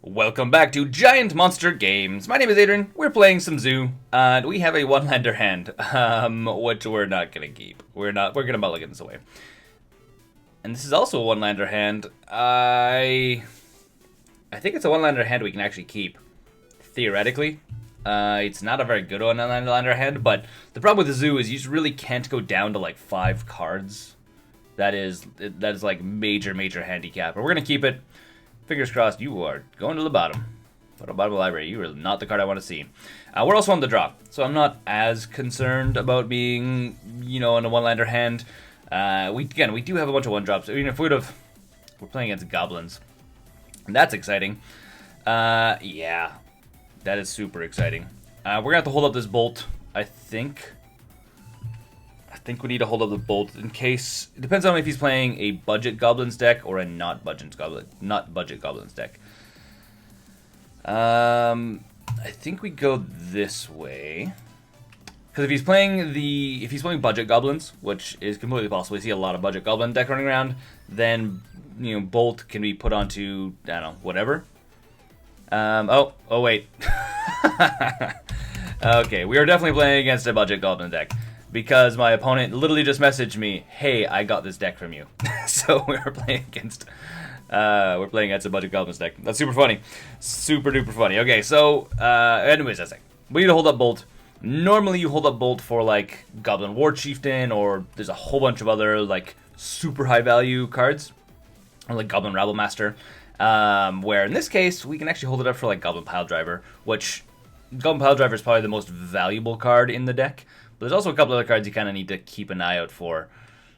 Welcome back to Giant Monster Games. My name is Adrian. We're playing some Zoo, and we have a one-lander hand, which we're not gonna keep. We're gonna mulligan this away. And this is also a one-lander hand. I think it's a one-lander hand we can actually keep, theoretically. It's not a very good one-lander hand, but the problem with the Zoo is you just really can't go down to like 5 cards. That is like major handicap. But we're gonna keep it. Fingers crossed, you are going to the bottom. Bottom of the library. You are not the card I want to see. We're also on the draw, so I'm not as concerned about being, in a one-lander hand. We do have a bunch of one-drops. I mean, if we're playing against Goblins, and that's exciting. Yeah, that is super exciting. We're gonna have to hold up this bolt, I think. I think we need to hold up the bolt in case. It depends on if he's playing a budget Goblins deck or a not budget Goblins deck. I think we go this way because if he's playing budget Goblins, which is completely possible, we see a lot of budget Goblin deck running around. Then bolt can be put onto I don't know whatever. Oh wait. Okay, we are definitely playing against a budget Goblin deck. Because my opponent literally just messaged me, "Hey, I got this deck from you." So we're playing against a budget Goblins deck. That's super funny, super duper funny. Okay, so anyways, that's it. We need to hold up bolt. Normally, you hold up bolt for like Goblin War Chieftain, or there's a whole bunch of other like super high value cards, or like Goblin Rabble Master. Where in this case, we can actually hold it up for like Goblin Pile Driver, which Goblin Pile Driver is probably the most valuable card in the deck. But there's also a couple other cards you kind of need to keep an eye out for.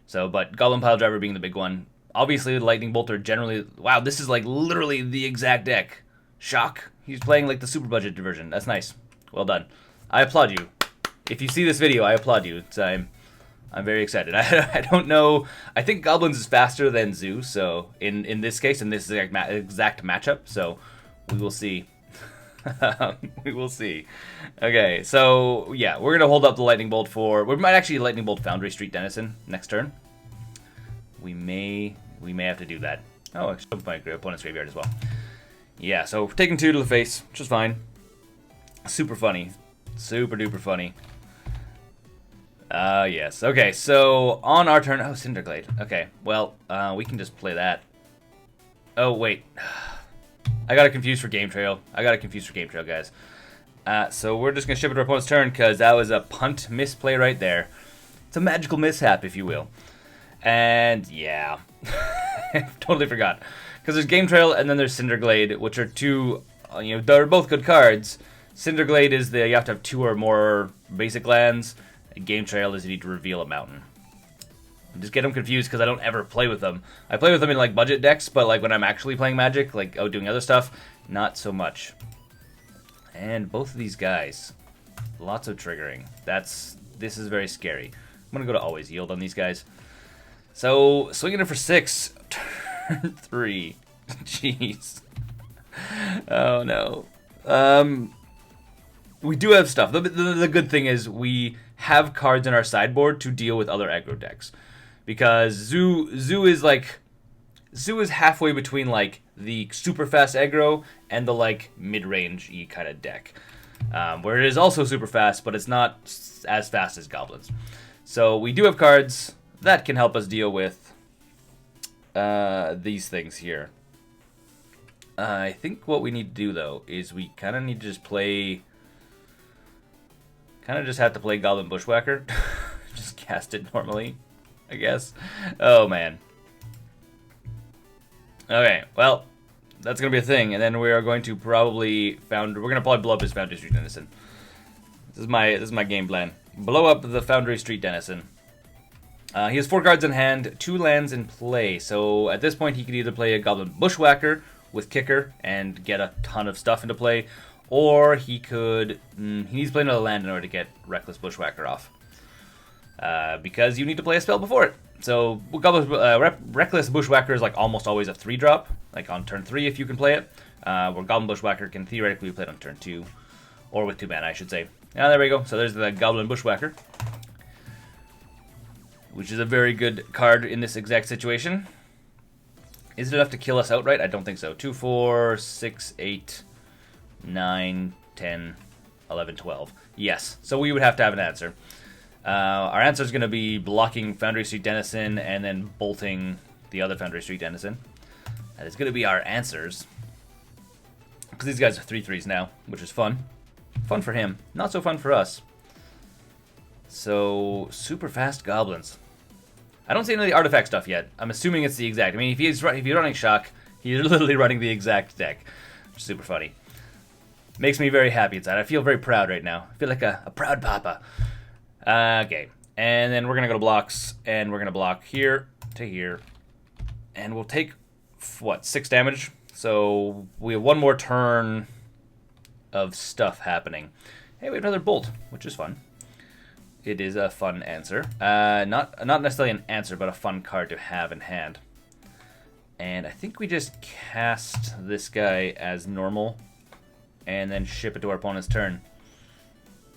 So, but Goblin Pile Driver being the big one. Obviously, the Lightning Bolt are generally... Wow, this is like literally the exact deck. Shock. He's playing like the super budget version. That's nice. Well done. I applaud you. If you see this video, I applaud you. I'm very excited. I don't know. I think Goblins is faster than Zoo. So, in this case, in this exact matchup. So, we will see. We will see. Okay, so yeah, we're gonna hold up the Lightning Bolt for. We might actually Lightning Bolt Foundry Street Denizen next turn. We may have to do that. Oh, I jumped my opponent's graveyard as well. Yeah, so we're taking 2 to the face, which is fine. Super funny, super duper funny. Yes. Okay, so on our turn. Oh, Cinderglade. Okay, well, we can just play that. Oh wait. I got it confused for Game Trail. Guys. So we're just going to ship it to our opponent's turn because that was a punt misplay right there. It's a magical mishap, if you will. And, yeah. Totally forgot. Because there's Game Trail and then there's Cinderglade, which are two, they're both good cards. Cinderglade is you have to have 2 or more basic lands. And Game Trail is you need to reveal a mountain. Just get them confused because I don't ever play with them. I play with them in like budget decks, but like when I'm actually playing Magic, like doing other stuff, not so much. And both of these guys, lots of triggering. This is very scary. I'm gonna go to always yield on these guys. So swinging it for 6, turn 3. Jeez. Oh no. We do have stuff. The good thing is we have cards in our sideboard to deal with other aggro decks. Because Zoo is halfway between like the super fast aggro and the like mid-range y kind of deck, where it is also super fast, but it's not as fast as Goblins. So we do have cards that can help us deal with these things here. I think what we need to do though is we kind of need to just play. Kind of just have to play Goblin Bushwhacker, just cast it normally. I guess. Oh, man. Okay, well, that's going to be a thing. And then we are going to probably we're going to probably blow up his Foundry Street Denizen. This is my game plan. Blow up the Foundry Street Denizen. He has 4 cards in hand, 2 lands in play. So at this point, he could either play a Goblin Bushwhacker with Kicker and get a ton of stuff into play, or he could. He needs to play another land in order to get Reckless Bushwhacker off. Because you need to play a spell before it. So Reckless Bushwhacker is like almost always a 3-drop, like on turn 3 if you can play it. Where Goblin Bushwhacker can theoretically be played on turn 2, or with 2 mana, I should say. There we go. So there's the Goblin Bushwhacker, which is a very good card in this exact situation. Is it enough to kill us outright? I don't think so. 2, 4, 6, 8, 9, 10, 11, 12. Yes, so we would have to have an answer. Our answer is going to be blocking Foundry Street Denizen and then bolting the other Foundry Street Denizen. That is going to be our answers. Because these guys are 3/3s now, which is fun. Fun for him, not so fun for us. So, super fast goblins. I don't see any of the artifact stuff yet. I'm assuming it's the exact. I mean, if you're running Shock, he's literally running the exact deck. Super funny. Makes me very happy inside. I feel very proud right now. I feel like a proud papa. Okay, and then we're going to go to blocks, and we're going to block here to here. And we'll take, what, 6 damage? So we have one more turn of stuff happening. Hey, we have another bolt, which is fun. It is a fun answer. Not necessarily an answer, but a fun card to have in hand. And I think we just cast this guy as normal and then ship it to our opponent's turn.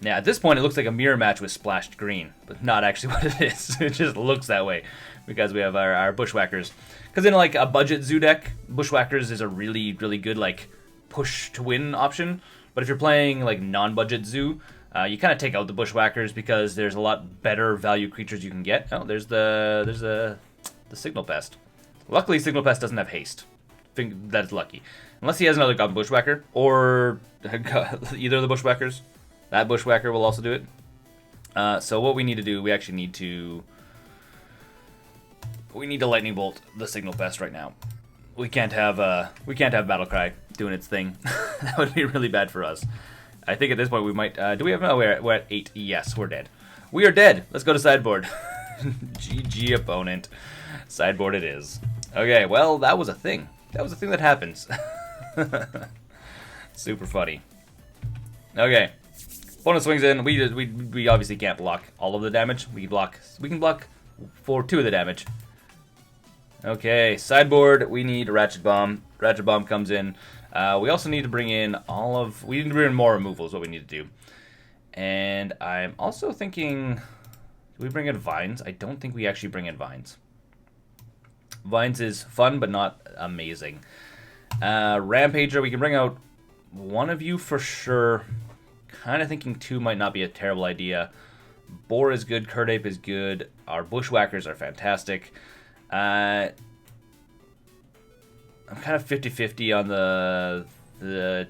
Now, at this point, it looks like a mirror match with splashed green, but not actually what it is. It just looks that way because we have our Bushwhackers. Because in like a budget zoo deck, Bushwhackers is a really, really good like push to win option. But if you're playing like non-budget zoo, you kind of take out the Bushwhackers because there's a lot better value creatures you can get. Oh, there's the Signal Pest. Luckily, Signal Pest doesn't have haste. Think that's lucky, unless he has another Goblin Bushwhacker or either of the Bushwhackers. That Bushwhacker will also do it. So what we need to do, we actually need to Lightning Bolt the Signal Pest right now. We can't have Battlecry doing its thing. That would be really bad for us. I think at this point we might. Do we have? No, we're at 8. Yes, we're dead. We are dead. Let's go to sideboard. GG opponent. Sideboard it is. Okay, well that was a thing. That was a thing that happens. Super funny. Okay. Opponent swings in. We obviously can't block all of the damage. We can block for 2 of the damage. Okay, sideboard. We need a Ratchet Bomb. Ratchet Bomb comes in. We also need to bring in we need to bring in more removal is what we need to do. And I'm also thinking, do we bring in Vines? I don't think we actually bring in Vines. Vines is fun, but not amazing. Rampager, we can bring out one of you for sure. Kind of thinking 2 might not be a terrible idea. Boar is good, Kurdape is good. Our Bushwhackers are fantastic. I'm kind of 50-50 on the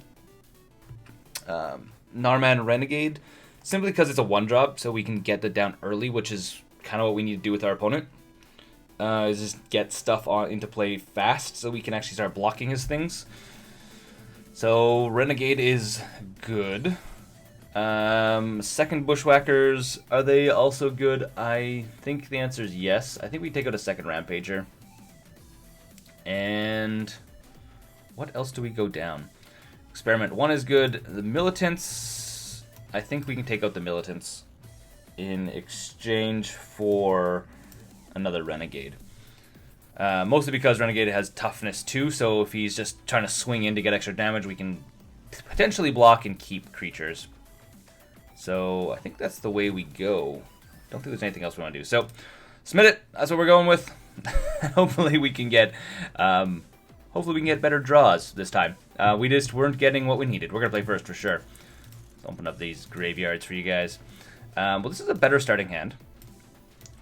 Narman Renegade, simply because it's a 1-drop, so we can get it down early, which is kind of what we need to do with our opponent. Is just get stuff into play fast, so we can actually start blocking his things. So Renegade is good. Second Bushwhackers, are they also good? I think the answer is yes. I think we take out a second Rampager. And what else do we go down? Experiment 1 is good. The Militants, I think we can take out the Militants in exchange for another Renegade. Mostly because Renegade has toughness 2, so if he's just trying to swing in to get extra damage, we can potentially block and keep creatures. So I think that's the way we go. Don't think there's anything else we want to do. So submit it. That's what we're going with. Hopefully we can get better draws this time. We just weren't getting what we needed. We're gonna play first for sure. Let's open up these graveyards for you guys. Well, this is a better starting hand.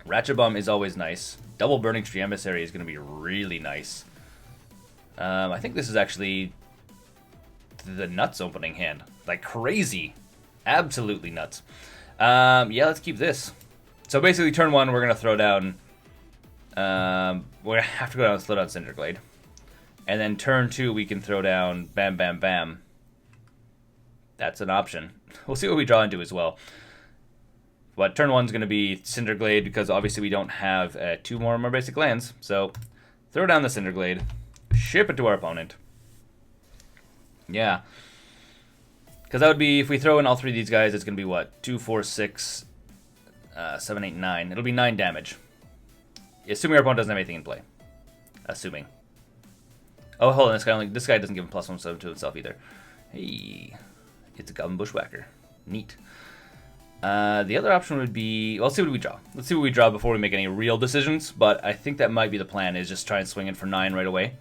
Ratchet Bomb is always nice. Double Burning Tree Emissary is gonna be really nice. I think this is actually the nuts opening hand. Like crazy. Absolutely nuts. Yeah, let's keep this. So basically, turn 1, we're going to throw down... we're going to have to go down and slow down Cinderglade. And then turn 2, we can throw down Bam Bam Bam. That's an option. We'll see what we draw into as well. But turn 1's going to be Cinderglade, because obviously we don't have 2 more basic lands. So, throw down the Cinderglade. Ship it to our opponent. Yeah. Because that would be, if we throw in all 3 of these guys, it's going to be what? 2, 4, 6, 7, 8, 9. It'll be 9 damage. Assuming our opponent doesn't have anything in play. Assuming. Oh, hold on. This guy doesn't give him +1/+7 to himself either. Hey. It's a Goblin Bushwhacker. Neat. The other option would be, well, let's see what we draw. Let's see what we draw before we make any real decisions, but I think that might be the plan, is just try and swing in for 9 right away.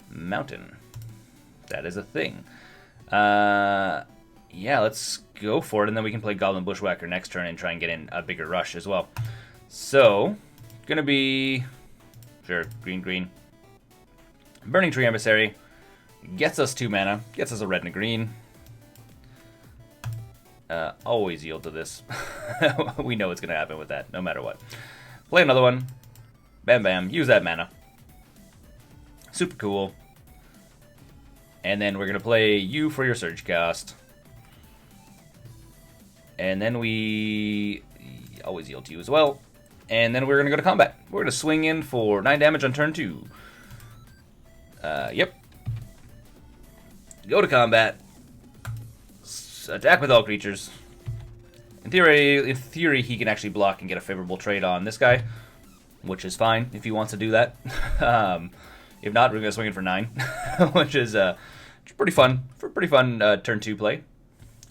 Mountain. That is a thing. Yeah, let's go for it, and then we can play Goblin Bushwhacker next turn and try and get in a bigger rush as well. So, gonna be, sure, green, green. Burning Tree Emissary gets us 2 mana, gets us a red and a green. Always yield to this. We know what's going to happen with that, no matter what. Play another one. Bam, bam. Use that mana. Super cool. And then we're going to play you for your Surge Cast. And then we always yield to you as well. And then we're going to go to combat. We're going to swing in for 9 damage on turn 2. Yep. Go to combat. Attack with all creatures. In theory, he can actually block and get a favorable trade on this guy, which is fine if he wants to do that. If not, we're gonna swing in for 9, which is pretty fun. Turn 2 play.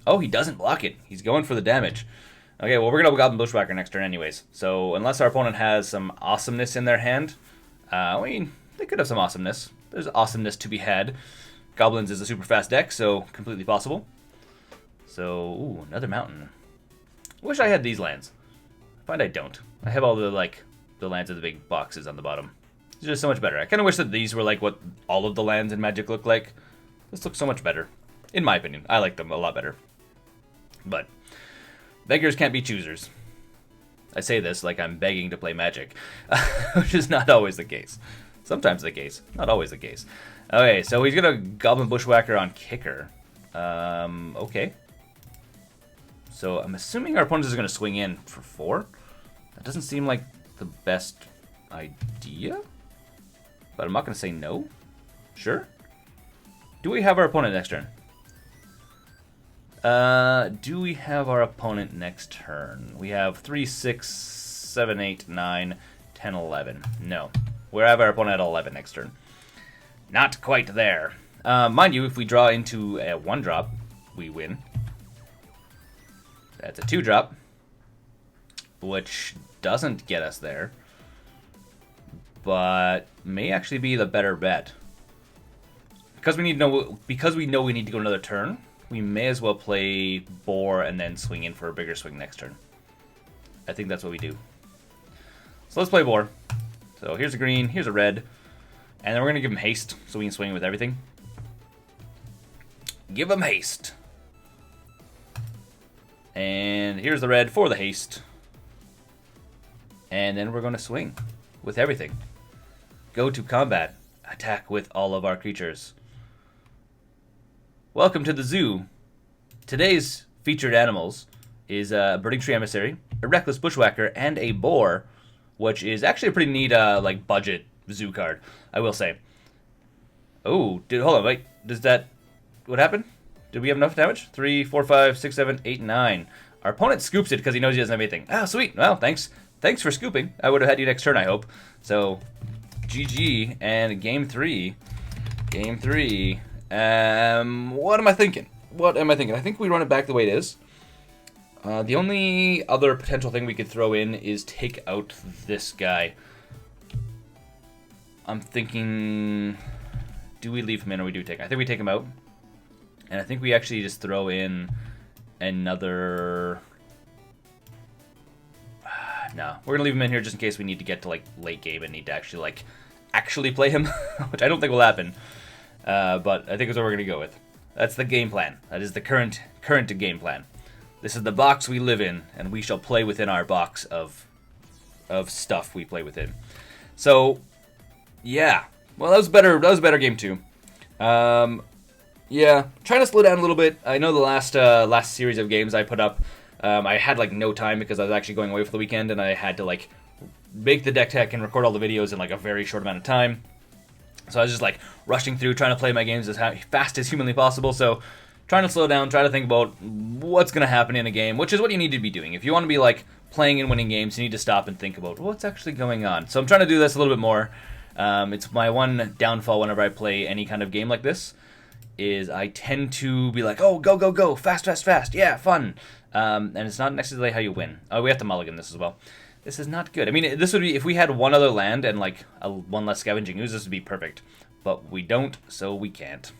Oh, he doesn't block it. He's going for the damage. Okay, well, we're gonna Goblin Bushwhacker next turn anyways. So unless our opponent has some awesomeness in their hand, I mean, they could have some awesomeness. There's awesomeness to be had. Goblins is a super fast deck, so completely possible. So, ooh, another mountain. Wish I had these lands. I find I don't. I have all the, like, the lands of the big boxes on the bottom. It's just so much better. I kind of wish that these were, like, what all of the lands in Magic look like. This looks so much better. In my opinion. I like them a lot better. But, beggars can't be choosers. I say this like I'm begging to play Magic, which is not always the case. Sometimes the case, not always the case. Okay, so he's gonna Goblin Bushwhacker on Kicker. Okay. So I'm assuming our opponent is going to swing in for 4. That doesn't seem like the best idea, but I'm not going to say no. Sure. Do we have our opponent next turn? Do we have our opponent next turn? We have 3, 6, 7, 8, 9, 10, 11. No. We have our opponent at 11 next turn. Not quite there. Mind you, if we draw into a 1-drop, we win. That's a 2-drop, which doesn't get us there, but may actually be the better bet. Because we know we need to go another turn, we may as well play Boar and then swing in for a bigger swing next turn. I think that's what we do. So let's play Boar. So here's a green, here's a red, and then we're gonna give him haste so we can swing with everything. Give him haste. And here's the red for the haste. And then we're going to swing with everything. Go to combat. Attack with all of our creatures. Welcome to the zoo. Today's featured animals is a Burning Tree Emissary, a Reckless Bushwhacker, and a Boar, which is actually a pretty neat like budget zoo card, I will say. Oh, dude, hold on, wait. Does that... What happened? Did we have enough damage? 3, 4, 5, 6, 7, 8, 9. Our opponent scoops it because he knows he doesn't have anything. Ah, sweet. Well, thanks. Thanks for scooping. I would have had you next turn, I hope. So, GG and game 3. Game 3. What am I thinking? I think we run it back the way it is. The only other potential thing we could throw in is take out this guy. I'm thinking... Do we leave him in or we do take him? I think we take him out. And I think we actually just throw in another... No, we're going to leave him in here just in case we need to get to, like, late game and need to actually play him, which I don't think will happen. But I think that's what we're going to go with. That's the game plan. That is the current game plan. This is the box we live in, and we shall play within our box of stuff we play within. So, yeah. Well, that was better game 2. Yeah, trying to slow down a little bit. I know the last series of games I put up, I had like no time because I was actually going away for the weekend, and I had to like make the deck tech and record all the videos in like a very short amount of time. So I was just like rushing through, trying to play my games as fast as humanly possible. So trying to slow down, try to think about what's going to happen in a game, which is what you need to be doing. If you want to be like playing and winning games, you need to stop and think about what's actually going on. So I'm trying to do this a little bit more. It's my one downfall whenever I play any kind of game like this, is I tend to be like, oh, go, go, go, fast, fast, fast, yeah, fun. And it's not necessarily how you win. Oh, we have to mulligan this as well. This is not good. I mean, this would be, if we had one other land and like one less scavenging ooze, this would be perfect. But we don't, so we can't.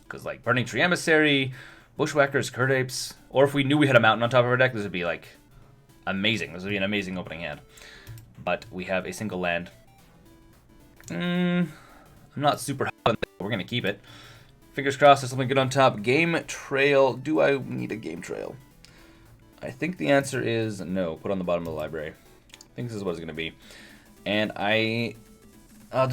Because like Burning Tree Emissary, Bushwhackers, Curd Apes, or if we knew we had a mountain on top of our deck, this would be like amazing. This would be an amazing opening hand. But we have a single land. I'm not super hot on that, but we're going to keep it. Fingers crossed there's something good on top. Game Trail. Do I need a Game Trail? I think the answer is no. Put on the bottom of the library. I think this is what it's going to be. And it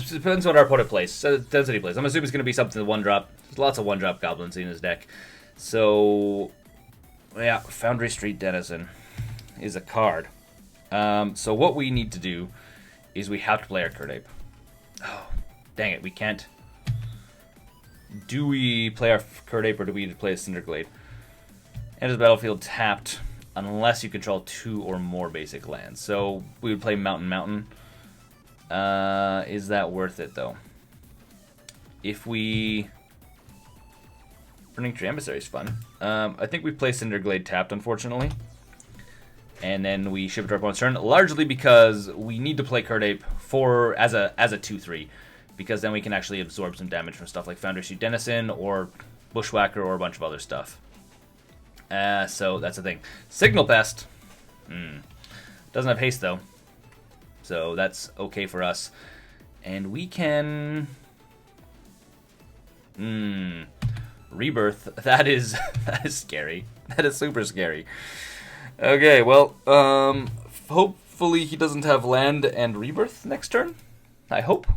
depends on what our opponent plays. So depends what he plays. I'm assuming it's going to be something one drop. There's lots of one drop goblins in his deck. So, yeah, Foundry Street Denizen is a card. So what we need to do is we have to play our Curd Ape. Oh, dang it, we can't. Do we play our Curd Ape or do we play a Cinderglade? Enters the battlefield tapped unless you control 2 or more basic lands. So we would play Mountain Mountain. Is that worth it though? If we... Burning Tree Emissary is fun. I think we play Cinderglade tapped, unfortunately. And then we shift our opponent's turn, largely because we need to play Curd Ape as a 2/3, because then we can actually absorb some damage from stuff like Foundry Street Denizen or Bushwhacker or a bunch of other stuff. So that's the thing. Signal Pest. Doesn't have haste though, so that's okay for us. And we can Rebirth. That is scary. That is super scary. Okay, well, hopefully he doesn't have land and Rebirth next turn. I hope.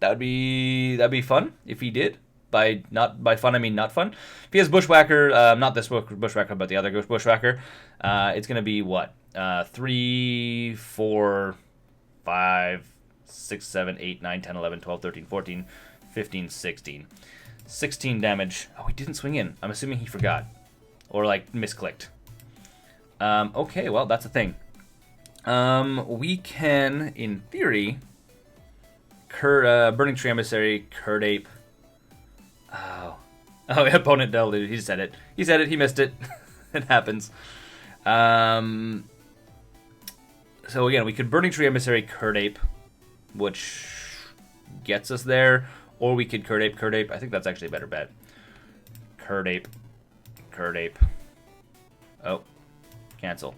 That'd be fun if he did. By fun I mean not fun. If he has Bushwhacker, not this Bushwhacker, but the other Bushwhacker, it's gonna be what? 3, 4, 5, 6, 7, 8, 9, 10, 11, 12, 13, 14, 15, 16. 16 damage. Oh, he didn't swing in. I'm assuming he forgot. Or like misclicked. Okay, well, that's a thing. We can, in theory, Burning Tree Emissary, Curd Ape. Oh, opponent dealt it. He said it. He said it. He missed it. It happens. So again, we could Burning Tree Emissary, Curd Ape, which gets us there, or we could Curd Ape, Curd Ape. I think that's actually a better bet. Curd Ape, Curd Ape. Oh. Cancel.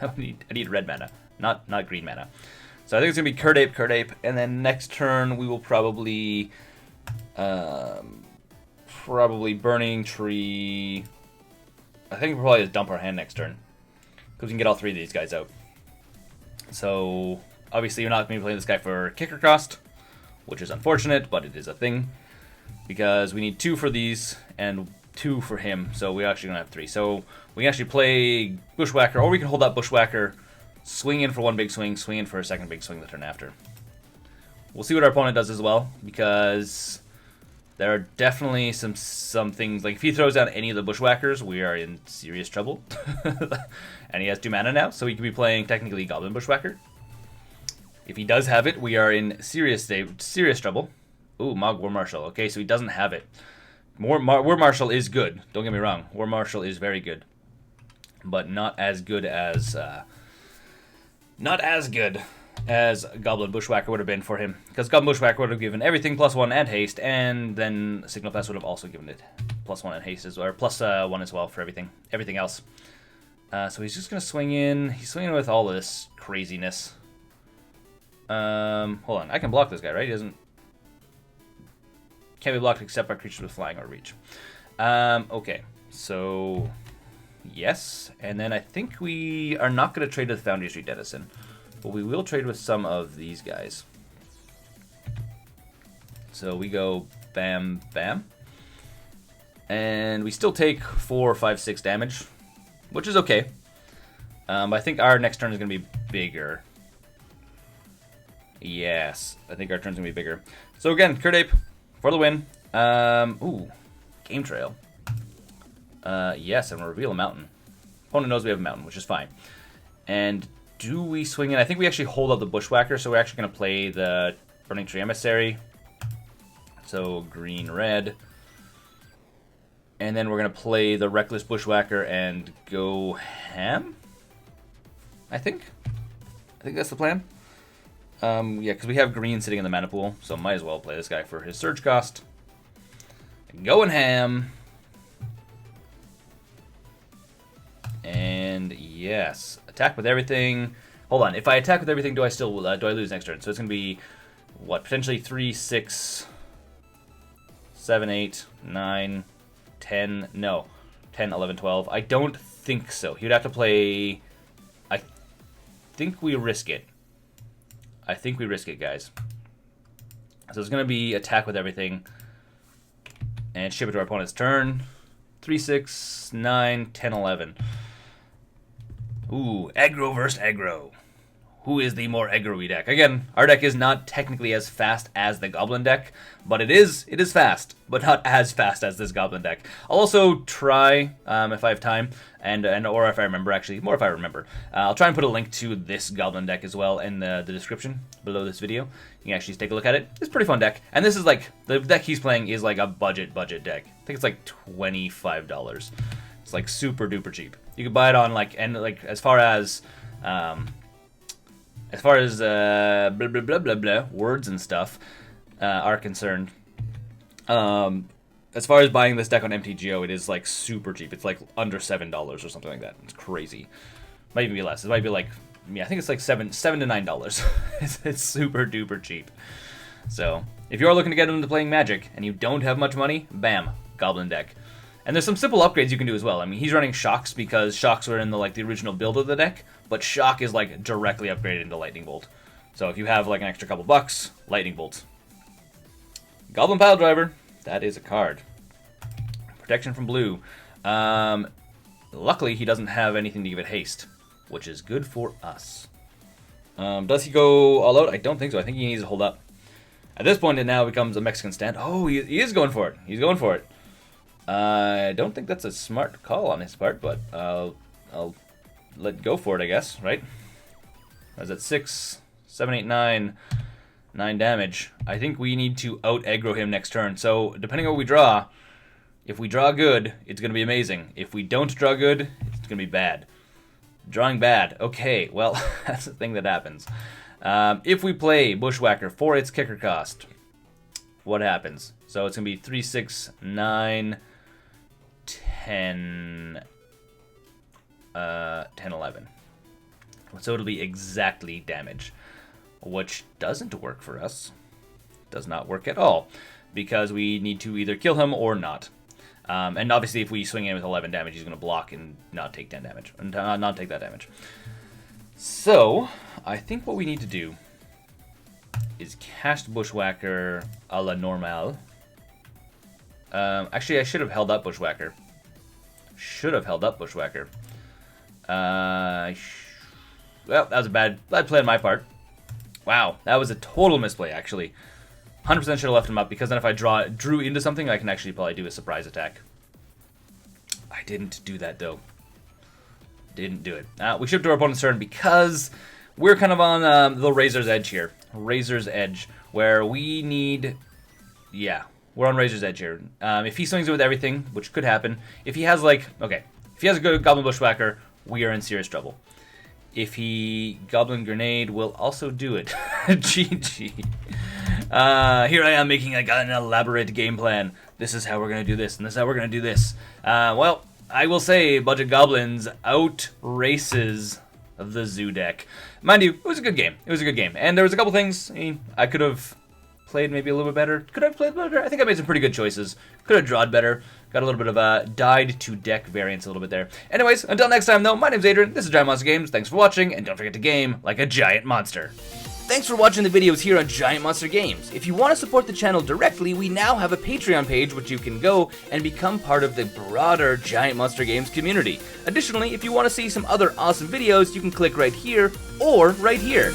I need red mana, not green mana. So I think it's gonna be Curd Ape, and then next turn we will probably Burning Tree. I think we'll probably just dump our hand next turn because we can get all 3 of these guys out. So obviously you're not gonna be playing this guy for kicker cost, which is unfortunate, but it is a thing because we need 2 for these and 2 for him, so we're actually gonna have 3. So we can actually play Bushwhacker, or we can hold up Bushwhacker, swing in for one big swing, swing in for a second big swing the turn after. We'll see what our opponent does as well, because there are definitely some things, like if he throws down any of the Bushwhackers, we are in serious trouble. And he has 2 mana now, so he could be playing technically Goblin Bushwhacker. If he does have it, we are in serious trouble. Ooh, Mog War Marshal. Okay, so he doesn't have it. War Marshal is good. Don't get me wrong. War Marshal is very good, but not as good as Goblin Bushwhacker would have been for him. Because Goblin Bushwhacker would have given everything +1 and haste, and then Signal Pest would have also given it +1 and haste as well, or +1 as well for everything else. So he's just gonna swing in. He's swinging with all this craziness. Hold on. I can block this guy, right? He doesn't. Can't be blocked except by creatures with flying or reach. Okay, so yes, and then I think we are not going to trade with Foundry Street Denizen, but we will trade with some of these guys. So we go bam, bam, and we still take 4, 5, 6 damage, which is okay. But I think our next turn is going to be bigger. Yes, I think our turn's going to be bigger. So again, Curd Ape. For the win. Ooh, Game Trail. Yes, and we'll reveal a mountain. Opponent knows we have a mountain, which is fine. And do we swing in? I think we actually hold up the Bushwhacker, so we're actually going to play the Burning Tree Emissary. So green, red. And then we're going to play the Reckless Bushwhacker and go ham, I think. I think that's the plan. Yeah, because we have green sitting in the mana pool, so might as well play this guy for his surge cost. Going ham. And yes, attack with everything. Hold on, if I attack with everything, do I lose next turn? So it's going to be, what, potentially 3, 6, 7, 8, 9, 10, no, 10, 11, 12. I don't think so. He would have to play, I think we risk it. I think we risk it, guys. So it's going to be attack with everything and ship it to our opponent's turn. 3, 6, 9, 10, 11. Ooh, aggro versus aggro. Who is the more aggro-y deck? Again, our deck is not technically as fast as the Goblin deck, but it is fast, but not as fast as this Goblin deck. I'll also try, if I have time, or if I remember, actually, more if I remember. I'll try and put a link to this Goblin deck as well in the description below this video. You can actually take a look at it. It's a pretty fun deck, and this is like, the deck he's playing is like a budget deck. I think it's like $25. It's like super duper cheap. You can buy it on like, and like as far as blah blah blah blah blah words and stuff are concerned, as far as buying this deck on MTGO, it is like super cheap. It's like under $7 or something like that. It's crazy. Might even be less. It might be like, yeah, I think it's like $7 to $9. It's super duper cheap. So if you're looking to get into playing Magic and you don't have much money, bam, Goblin deck. And there's some simple upgrades you can do as well. I mean, he's running Shocks because Shocks were in the original build of the deck, but Shock is like directly upgraded into Lightning Bolt. So if you have like an extra couple bucks, Lightning Bolt. Goblin Pile Driver, that is a card. Protection from blue. Luckily, he doesn't have anything to give it haste, which is good for us. Does he go all out? I don't think so. I think he needs to hold up. At this point, it now becomes a Mexican stand. Oh, he is going for it. He's going for it. I don't think that's a smart call on his part, but I'll let go for it, I guess, right? I was at 6, 7, 8, 9 damage. I think we need to out-aggro him next turn. So, depending on what we draw, if we draw good, it's going to be amazing. If we don't draw good, it's going to be bad. Drawing bad. Okay, well, that's the thing that happens. If we play Bushwhacker for its kicker cost, what happens? So it's going to be 3, 6, 9, 10, 11. So it'll be exactly damage, which doesn't work for us. Does not work at all, because we need to either kill him or not. And obviously if we swing in with 11 damage, he's going to block and not take 10 damage, and not take that damage. So I think what we need to do is cast Bushwhacker a la normal. Actually, I should have held up Bushwhacker. Well, that was a bad play on my part. Wow, that was a total misplay, actually. 100% should have left him up, because then if I drew into something, I can actually probably do a surprise attack. I didn't do that, though. Didn't do it. We ship to our opponent's turn because we're kind of on the razor's edge here. Razor's edge, where we need... Yeah, we're on razor's edge here. If he swings it with everything, which could happen, if he has like... Okay, if he has a good Goblin Bushwhacker, we are in serious trouble. If he Goblin Grenade, will also do it. GG. Here I am making an elaborate game plan. This is how we're going to do this, and this is how we're going to do this. Well, I will say Budget Goblins out-races the Zoo deck. Mind you, it was a good game. It was a good game. And there was a couple things I could have played maybe a little bit better. Could I have played better? I think I made some pretty good choices. Could have drawed better. Got a little bit of a died to deck variance a little bit there. Anyways, until next time though, my name's Adrian, this is GiantMonsterGames, thanks for watching, and don't forget to game like a giant monster. Thanks for watching the videos here on GiantMonsterGames. If you want to support the channel directly, we now have a Patreon page which you can go and become part of the broader GiantMonsterGames community. Additionally, if you want to see some other awesome videos, you can click right here or right here.